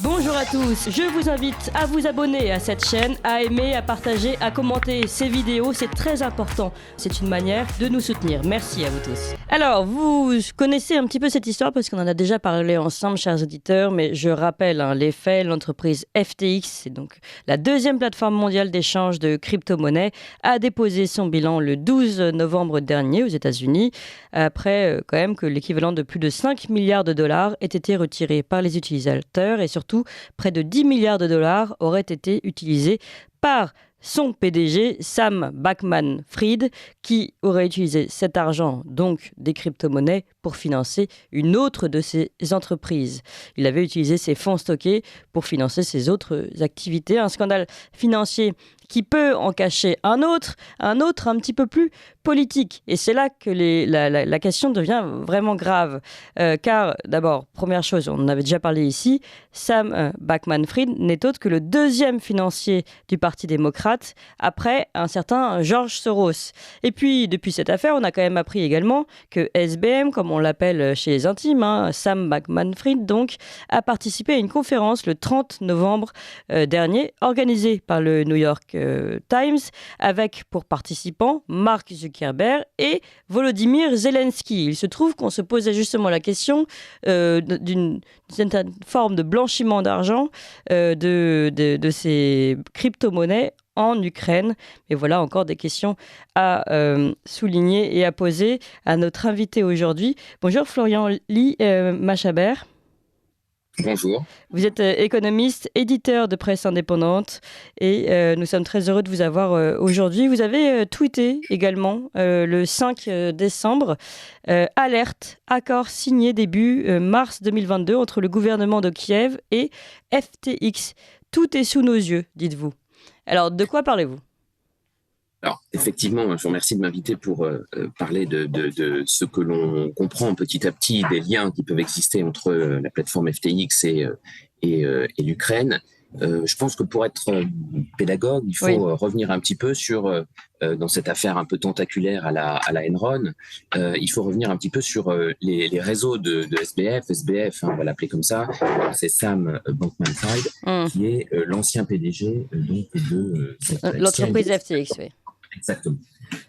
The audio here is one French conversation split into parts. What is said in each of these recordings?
Bonjour à tous, je vous invite à vous abonner à cette chaîne, à aimer, à partager, à commenter ces vidéos, c'est très important. C'est une manière de nous soutenir. Merci à vous tous. Alors, vous connaissez un petit peu cette histoire parce qu'on en a déjà parlé ensemble, chers auditeurs, mais je rappelle les faits. L'entreprise FTX, c'est donc la deuxième plateforme mondiale d'échange de crypto-monnaies, a déposé son bilan le 12 novembre dernier aux États-Unis, après quand même que l'équivalent de plus de 5 milliards de dollars ait été retiré par les utilisateurs et surtout près de 10 milliards de dollars auraient été utilisés par son PDG, Sam Bankman-Fried, qui aurait utilisé cet argent, donc des crypto-monnaies, pour financer une autre de ses entreprises. Il avait utilisé ses fonds stockés pour financer ses autres activités. Un scandale financier qui peut en cacher un autre un petit peu plus politique. Et c'est là que la question devient vraiment grave. Car, d'abord, première chose, on en avait déjà parlé ici, Sam Bankman-Fried n'est autre que le deuxième financier du Parti démocrate, après un certain George Soros. Et puis, depuis cette affaire, on a quand même appris également que SBM, comme on l'appelle chez les intimes, Sam Bankman-Fried, donc, a participé à une conférence le 30 novembre dernier, organisée par le New York Times, avec pour participants Mark Zuckerberg et Volodymyr Zelensky. Il se trouve qu'on se posait justement la question d'une certaine forme de blanchiment d'argent de ces crypto-monnaies en Ukraine. Mais voilà encore des questions à souligner et à poser à notre invité aujourd'hui. Bonjour Florian Lee-Machabert. Bonjour. Vous êtes économiste, éditeur de presse indépendante et nous sommes très heureux de vous avoir aujourd'hui. Vous avez tweeté également le 5 décembre, alerte, accord signé début mars 2022 entre le gouvernement de Kiev et FTX. Tout est sous nos yeux, dites-vous. Alors, de quoi parlez-vous ? Alors, effectivement, je vous remercie de m'inviter pour parler de ce que l'on comprend petit à petit, des liens qui peuvent exister entre la plateforme FTX et l'Ukraine. Je pense que pour être pédagogue, il faut revenir un petit peu sur, dans cette affaire un peu tentaculaire à la Enron, il faut revenir un petit peu sur les réseaux de SBF. SBF, on va l'appeler comme ça, c'est Sam Bankman-Fried, qui est l'ancien PDG donc, de l'entreprise FTX, oui. Exactement.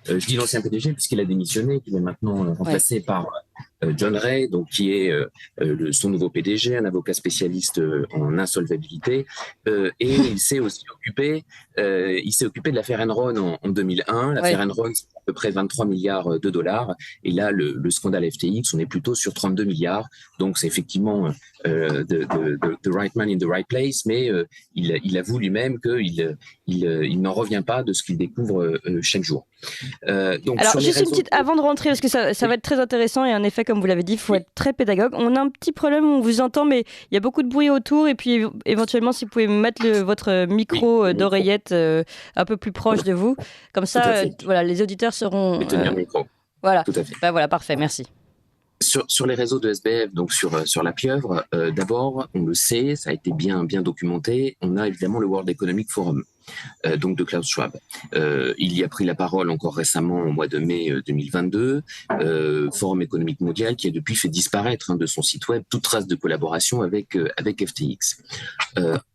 Je dis l'ancien PDG puisqu'il a démissionné, qu'il est maintenant remplacé par John Ray, donc qui est son nouveau PDG, un avocat spécialiste en insolvabilité, et il s'est aussi occupé de l'affaire Enron en 2001. L'affaire Enron, c'est à peu près 23 milliards de dollars, et là le scandale FTX, on est plutôt sur 32 milliards. Donc c'est effectivement the right man in the right place, mais il avoue lui-même qu'il n'en revient pas de ce qu'il découvre chaque jour. Donc, alors, juste une petite, avant de rentrer, parce que ça va être très intéressant, et en effet, comme vous l'avez dit, il faut être très pédagogue. On a un petit problème, on vous entend, mais il y a beaucoup de bruit autour, et puis éventuellement, si vous pouvez mettre votre micro d'oreillette un peu plus proche de vous, comme ça, voilà, les auditeurs seront... tenir le micro. Voilà. Tout à fait. Voilà, parfait, merci. Sur les réseaux de SBF, donc sur la pieuvre, d'abord, on le sait, ça a été bien documenté, on a évidemment le World Economic Forum, donc de Klaus Schwab. Il y a pris la parole encore récemment au mois de mai 2022, Forum économique mondial qui a depuis fait disparaître de son site web toute trace de collaboration avec FTX.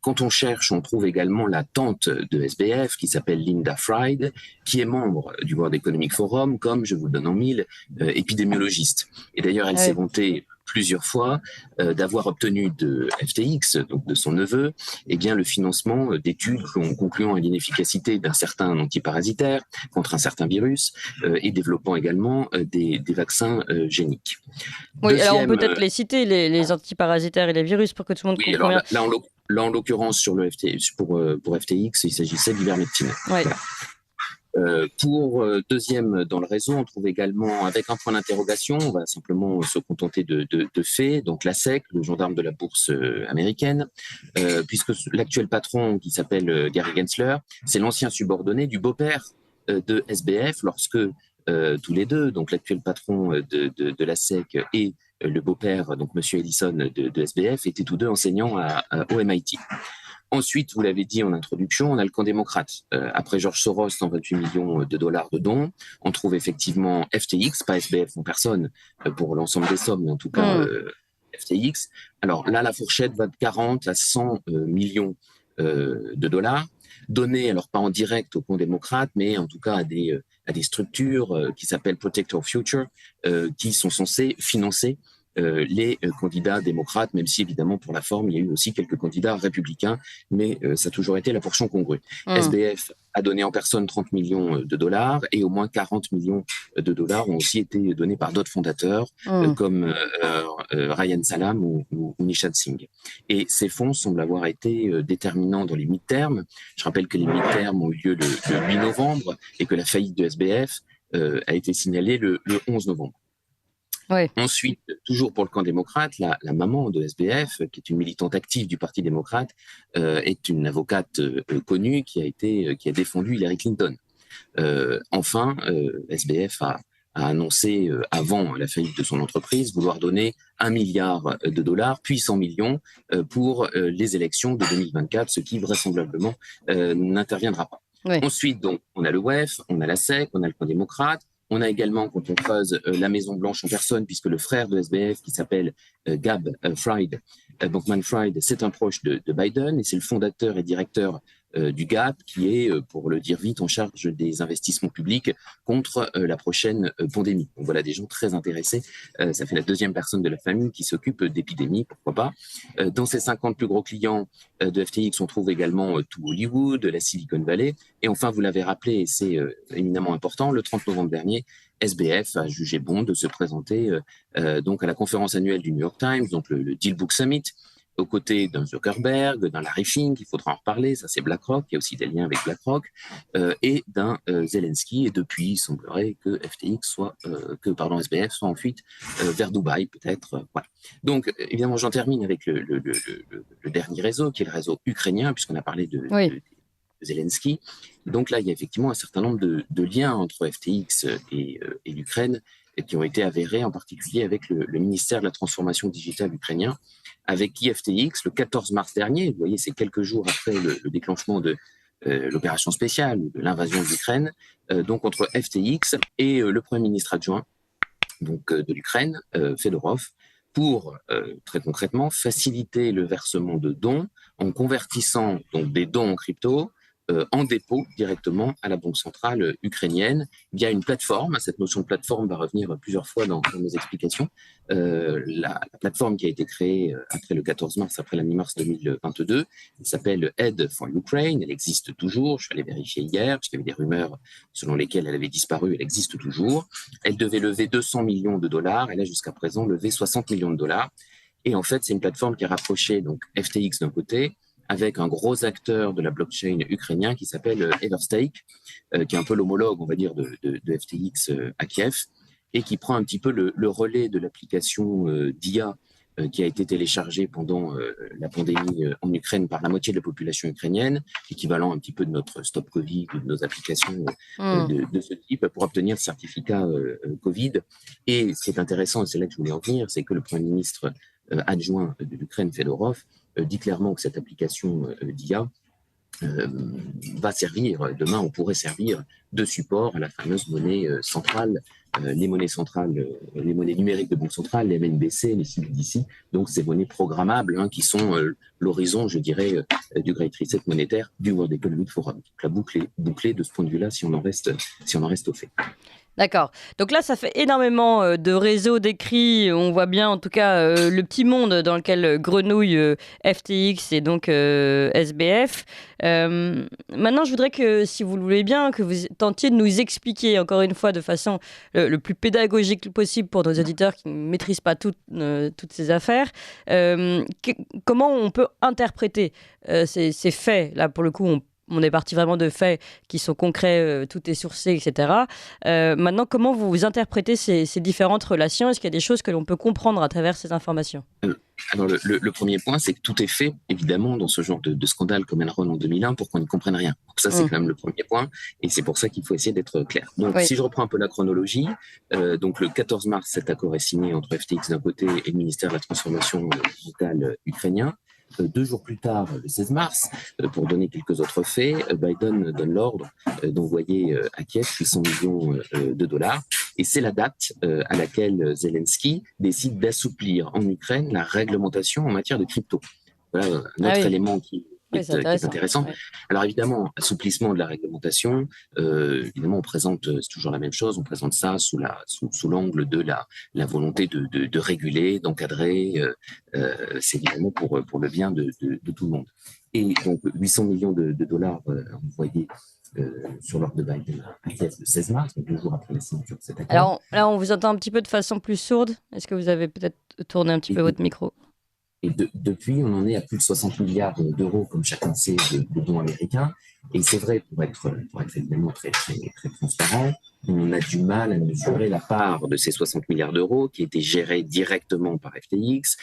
Quand on cherche, on trouve également la tante de SBF qui s'appelle Linda Fried, qui est membre du World Economic Forum, comme, je vous le donne en mille, épidémiologiste. Et d'ailleurs, elle s'est vantée plusieurs fois d'avoir obtenu de FTX, donc de son neveu, le financement d'études concluant à l'inefficacité d'un certain antiparasitaire contre un certain virus et développant également des vaccins géniques. Oui, alors on peut peut-être les citer, les antiparasitaires et les virus, pour que tout le monde comprenne bien. Là, en l'occurrence, pour FTX, il s'agissait d'ivermectine. Oui. Voilà. Pour deuxième dans le réseau, on trouve également, avec un point d'interrogation, on va simplement se contenter de faits, donc la SEC, le gendarme de la bourse américaine, puisque l'actuel patron qui s'appelle Gary Gensler, c'est l'ancien subordonné du beau-père de SBF, lorsque tous les deux, donc l'actuel patron de la SEC et le beau-père, donc Monsieur Ellison de SBF, étaient tous deux enseignants au MIT. Ensuite, vous l'avez dit en introduction, on a le camp démocrate. Après George Soros, 128 millions de dollars de dons, on trouve effectivement FTX, pas SBF en personne pour l'ensemble des sommes, mais en tout cas FTX. Alors là, la fourchette va de 40 à 100 millions de dollars, donnés, alors pas en direct aux camps démocrates, mais en tout cas à des structures qui s'appellent Protect Our Future, qui sont censées financer les candidats démocrates, même si évidemment pour la forme, il y a eu aussi quelques candidats républicains, mais ça a toujours été la portion congrue. SBF a donné en personne 30 millions de dollars et au moins 40 millions de dollars ont aussi été donnés par d'autres fondateurs comme Ryan Salam ou Nishad Singh. Et ces fonds semblent avoir été déterminants dans les mid-terms. Je rappelle que les mid-terms ont eu lieu le 8 novembre et que la faillite de SBF a été signalée le 11 novembre. Ouais. Ensuite, toujours pour le camp démocrate, la maman de SBF, qui est une militante active du Parti démocrate, est une avocate connue qui a défendu Hillary Clinton. Enfin, SBF a annoncé avant la faillite de son entreprise vouloir donner 1 milliard de dollars, puis 100 millions pour les élections de 2024, ce qui vraisemblablement n'interviendra pas. Ouais. Ensuite, donc, on a le WEF, on a la SEC, on a le camp démocrate. On a également, quand on creuse, la Maison-Blanche en personne, puisque le frère de SBF, qui s'appelle Gab Fried, Bankman-Fried, c'est un proche de Biden, et c'est le fondateur et directeur du GAP, qui est, pour le dire vite, en charge des investissements publics contre la prochaine pandémie. Donc voilà des gens très intéressés. Ça fait la deuxième personne de la famille qui s'occupe d'épidémie, pourquoi pas. Dans ces 50 plus gros clients de FTX, on trouve également tout Hollywood, la Silicon Valley. Et enfin, vous l'avez rappelé, et c'est éminemment important, le 30 novembre dernier, SBF a jugé bon de se présenter donc à la conférence annuelle du New York Times, donc le Deal Book Summit, aux côtés d'un Zuckerberg, d'un Larry Fink, il faudra en reparler, ça c'est BlackRock, il y a aussi des liens avec BlackRock, et d'un Zelensky, et depuis, il semblerait que SBF soit en fuite vers Dubaï, peut-être. Voilà. Donc, évidemment, j'en termine avec le dernier réseau, qui est le réseau ukrainien, puisqu'on a parlé de Zelensky. Donc là, il y a effectivement un certain nombre de liens entre FTX et l'Ukraine qui ont été avérés, en particulier avec le ministère de la Transformation digitale ukrainien, avec qui FTX, le 14 mars dernier, vous voyez, c'est quelques jours après le déclenchement de l'opération spéciale, de l'invasion de l'Ukraine, donc entre FTX et le Premier ministre adjoint donc, de l'Ukraine, Fedorov, pour très concrètement faciliter le versement de dons en convertissant donc des dons en crypto en dépôt directement à la banque centrale ukrainienne via une plateforme. Cette notion de plateforme va revenir plusieurs fois dans mes explications. La plateforme qui a été créée après le 14 mars, après la mi-mars 2022, elle s'appelle Aid for Ukraine. Elle existe toujours. Je suis allé vérifier hier, puisqu'il y avait des rumeurs selon lesquelles elle avait disparu. Elle existe toujours. Elle devait lever 200 millions de dollars. Elle a jusqu'à présent levé 60 millions de dollars. Et en fait, c'est une plateforme qui a rapproché donc FTX d'un côté, avec un gros acteur de la blockchain ukrainien qui s'appelle Everstake, qui est un peu l'homologue, on va dire, de FTX à Kiev, et qui prend un petit peu le relais de l'application DIA qui a été téléchargée pendant la pandémie en Ukraine par la moitié de la population ukrainienne, équivalent un petit peu de notre Stop Covid ou de nos applications de ce type, pour obtenir le certificat Covid. Et ce qui est intéressant, et c'est là que je voulais en venir, c'est que le Premier ministre adjoint de l'Ukraine, Fedorov, dit clairement que cette application d'IA va servir, demain on pourrait servir de support à la fameuse monnaie centrale, les monnaies centrales, les monnaies numériques de banque centrale, les MNBC, les CBDC, donc ces monnaies programmables qui sont l'horizon, je dirais, du Great Reset monétaire du World Economic Forum. Donc la boucle est bouclée de ce point de vue-là si on en reste au fait. D'accord. Donc là, ça fait énormément de réseaux d'écrits. On voit bien, en tout cas, le petit monde dans lequel grenouille FTX et donc SBF. Maintenant, je voudrais que, si vous le voulez bien, que vous tentiez de nous expliquer, encore une fois, de façon le plus pédagogique possible pour nos auditeurs qui ne maîtrisent pas toutes ces affaires, comment on peut interpréter ces faits. Là, pour le coup, on est parti vraiment de faits qui sont concrets, tout est sourcé, etc. Maintenant, comment vous interprétez ces différentes relations ? Est-ce qu'il y a des choses que l'on peut comprendre à travers ces informations ? Alors, le premier point, c'est que tout est fait, évidemment, dans ce genre de scandale comme Enron en 2001 pour qu'on ne comprenne rien. Donc ça, c'est quand même le premier point, et c'est pour ça qu'il faut essayer d'être clair. Donc, si je reprends un peu la chronologie, donc le 14 mars, cet accord est signé entre FTX d'un côté et le ministère de la Transformation digitale ukrainien. 2 jours plus tard, le 16 mars, pour donner quelques autres faits, Biden donne l'ordre d'envoyer à Kiev 800 millions de dollars. Et c'est la date à laquelle Zelensky décide d'assouplir en Ukraine la réglementation en matière de crypto. Voilà un autre élément qui est intéressant. Ouais. Alors évidemment, assouplissement de la réglementation, évidemment on présente, c'est toujours la même chose, on présente ça sous l'angle de la volonté de réguler, d'encadrer, c'est évidemment pour le bien de tout le monde. Et donc 800 millions de dollars envoyés sur l'ordre de Biden à Kiev le 16 mars, donc 2 jours après la signature de cet accord. Alors là, on vous entend un petit peu de façon plus sourde. Est-ce que vous avez peut-être tourné un petit peu votre micro ? Et depuis, on en est à plus de 60 milliards d'euros, comme chacun sait, de dons américains. Et c'est vrai, pour être évidemment très transparent, on a du mal à mesurer la part de ces 60 milliards d'euros qui étaient gérés directement par FTX,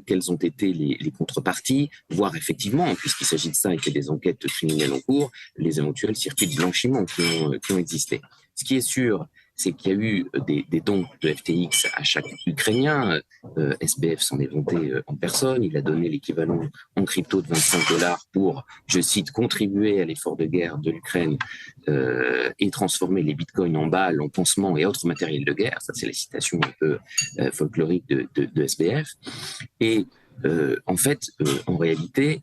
quelles ont été les contreparties, voire effectivement, puisqu'il s'agit de ça et qu'il y a des enquêtes criminelles en cours, les éventuels circuits de blanchiment qui ont existé. Ce qui est sûr, c'est qu'il y a eu des dons de FTX à chaque Ukrainien. SBF s'en est vanté en personne. Il a donné l'équivalent en crypto de $25 pour, je cite, contribuer à l'effort de guerre de l'Ukraine et transformer les bitcoins en balles, en pansements et autres matériels de guerre. Ça, c'est la citation un peu folklorique de SBF. Et en fait, en réalité,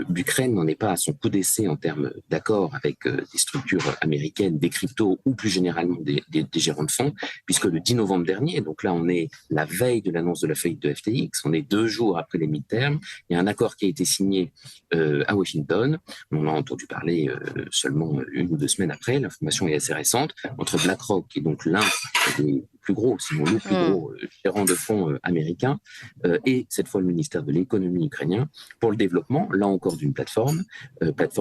l'Ukraine n'en est pas à son coup d'essai en termes d'accord avec des structures américaines, des cryptos ou plus généralement des gérants de fonds, puisque le 10 novembre dernier, donc là on est la veille de l'annonce de la faillite de FTX, on est 2 jours après les midterms, il y a un accord qui a été signé à Washington, on en a entendu parler seulement 1 ou 2 semaines après, l'information est assez récente, entre BlackRock, qui est donc l'un des plus gros, sinon le plus gros gérant de fonds américain, et cette fois le ministère de l'économie ukrainien, pour le développement, là encore d'une plateforme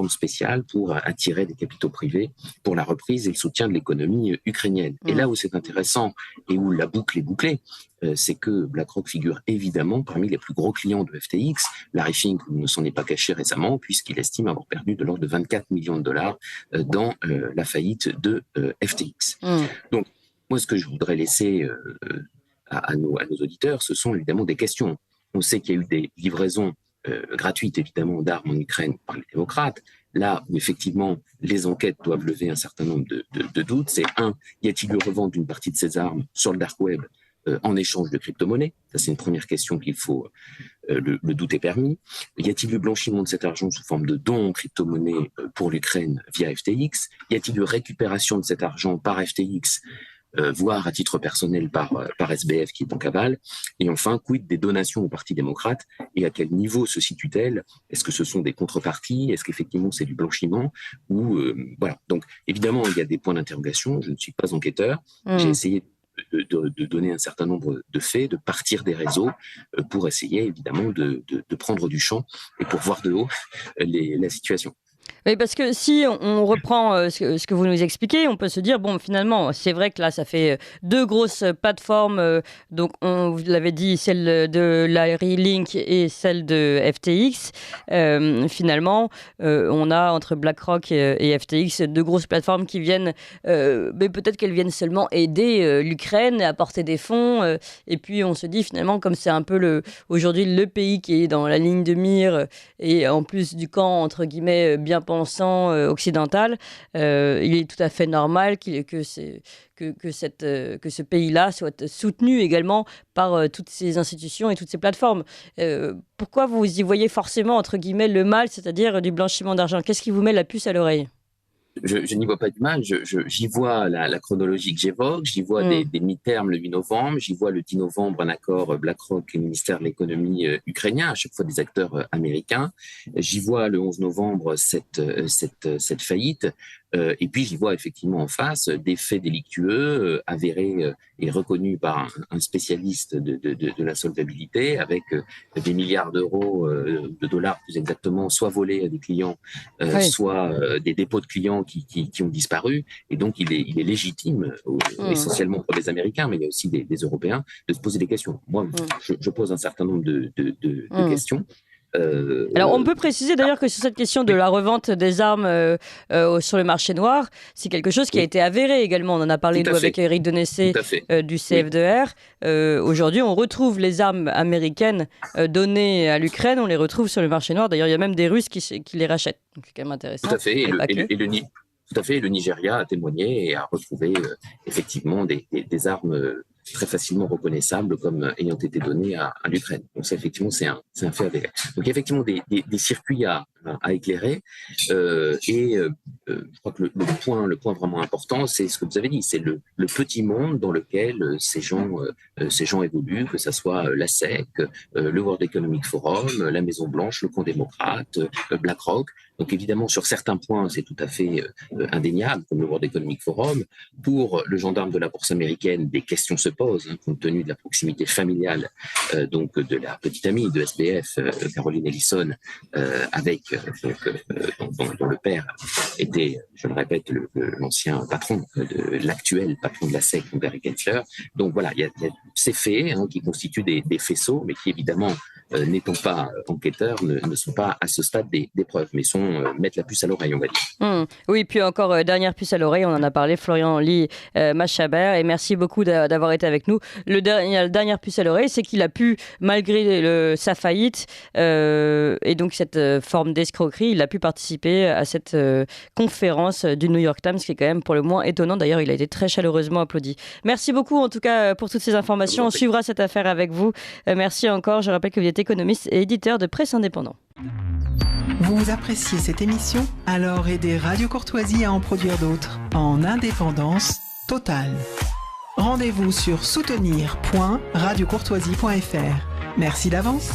spéciale pour attirer des capitaux privés pour la reprise et le soutien de l'économie ukrainienne. Et là où c'est intéressant et où la boucle est bouclée, c'est que BlackRock figure évidemment parmi les plus gros clients de FTX. Larry Fink ne s'en est pas caché récemment puisqu'il estime avoir perdu de l'ordre de 24 millions de dollars dans la faillite de FTX. Donc, moi, ce que je voudrais laisser à nos auditeurs, ce sont évidemment des questions. On sait qu'il y a eu des livraisons gratuites, évidemment, d'armes en Ukraine par les démocrates. Là où, effectivement, les enquêtes doivent lever un certain nombre de doutes, c'est y a-t-il eu revente d'une partie de ces armes sur le dark web en échange de crypto-monnaies? Ça, c'est une première question qu'il faut... le doute est permis. Y a-t-il eu blanchiment de cet argent sous forme de dons en crypto-monnaie pour l'Ukraine via FTX? Y a-t-il eu récupération de cet argent par FTX voire à titre personnel par SBF qui est en cavale? Et enfin, quid des donations au Parti démocrate et à quel niveau se situe-t-elle? Est-ce que ce sont des contreparties? Est-ce qu'effectivement c'est du blanchiment? Ou voilà. Donc évidemment, il y a des points d'interrogation. Je ne suis pas enquêteur. J'ai essayé de donner un certain nombre de faits, de partir des réseaux pour essayer évidemment de prendre du champ et pour voir de haut la situation. Oui, parce que si on reprend ce que vous nous expliquez, on peut se dire, bon, finalement, c'est vrai que là, ça fait 2 grosses plateformes. Donc, vous l'avez dit, celle de Larry Link et celle de FTX. Finalement, on a entre BlackRock et FTX 2 grosses plateformes qui viennent, mais peut-être qu'elles viennent seulement aider l'Ukraine, apporter des fonds. Et puis, on se dit, finalement, comme c'est un peu aujourd'hui le pays qui est dans la ligne de mire et en plus du camp, entre guillemets, bien pensant occidental, il est tout à fait normal que ce pays-là soit soutenu également par toutes ces institutions et toutes ces plateformes. Pourquoi vous y voyez forcément, entre guillemets, le mal, c'est-à-dire du blanchiment d'argent? Qu'est-ce qui vous met la puce à l'oreille? Je n'y vois pas du mal, j'y vois la chronologie que j'évoque, j'y vois des mi-termes le 8 novembre, j'y vois le 10 novembre un accord BlackRock et le ministère de l'économie ukrainien, à chaque fois des acteurs américains, j'y vois le 11 novembre cette faillite, et puis j'y vois effectivement en face des faits délictueux avérés et reconnus par un spécialiste de la solvabilité avec des milliards d'euros, de dollars plus exactement, soit volés à des clients, soit des dépôts de clients qui ont disparu. Et donc il est légitime, essentiellement pour les Américains, mais il y a aussi des Européens, de se poser des questions. Moi, je pose un certain nombre de questions. Alors, on peut préciser d'ailleurs que sur cette question de la revente des armes sur le marché noir, c'est quelque chose qui a été avéré également. On en a parlé nous, avec Eric Denessé du CFDR. Aujourd'hui, on retrouve les armes américaines données à l'Ukraine, on les retrouve sur le marché noir. D'ailleurs, il y a même des Russes qui les rachètent. Donc, c'est quand même intéressant. Tout à fait. tout à fait, le Nigeria a témoigné et a retrouvé effectivement des armes très facilement reconnaissables comme ayant été données à l'Ukraine. Donc ça, effectivement, c'est un fait avéré. Donc effectivement, des circuits à éclairer. Je crois que le point vraiment important, c'est ce que vous avez dit, c'est le petit monde dans lequel ces gens évoluent, que ce soit la SEC, le World Economic Forum, la Maison Blanche, le Camp démocrate, BlackRock. Donc évidemment, sur certains points, c'est tout à fait indéniable, comme le World Economic Forum. Pour le gendarme de la bourse américaine, des questions se posent, compte tenu de la proximité familiale donc de la petite amie de SBF, Caroline Ellison, avec dont le père était, je le répète, l'ancien patron, l'actuel patron de la SEC, Barry Gensler. Donc voilà, il y a ces faits qui constituent des faisceaux, mais qui évidemment, n'étant pas enquêteurs, ne sont pas à ce stade des preuves, mais mettent la puce à l'oreille, on va dire. Oui, puis encore, dernière puce à l'oreille, on en a parlé, Florian Lee Machabert, et merci beaucoup d'avoir été avec nous. La dernière puce à l'oreille, c'est qu'il a pu, malgré sa faillite, et donc cette forme d'escroquerie, il a pu participer à cette conférence du New York Times, qui est quand même pour le moins étonnant. D'ailleurs, il a été très chaleureusement applaudi. Merci beaucoup, en tout cas, pour toutes ces informations. On suivra cette affaire avec vous. Merci encore. Je rappelle que vous êtes économiste et éditeur de Presse Indépendant. Vous appréciez cette émission? Alors aidez Radio Courtoisie à en produire d'autres en indépendance totale. Rendez-vous sur soutenir.radiocourtoisie.fr. Merci d'avance.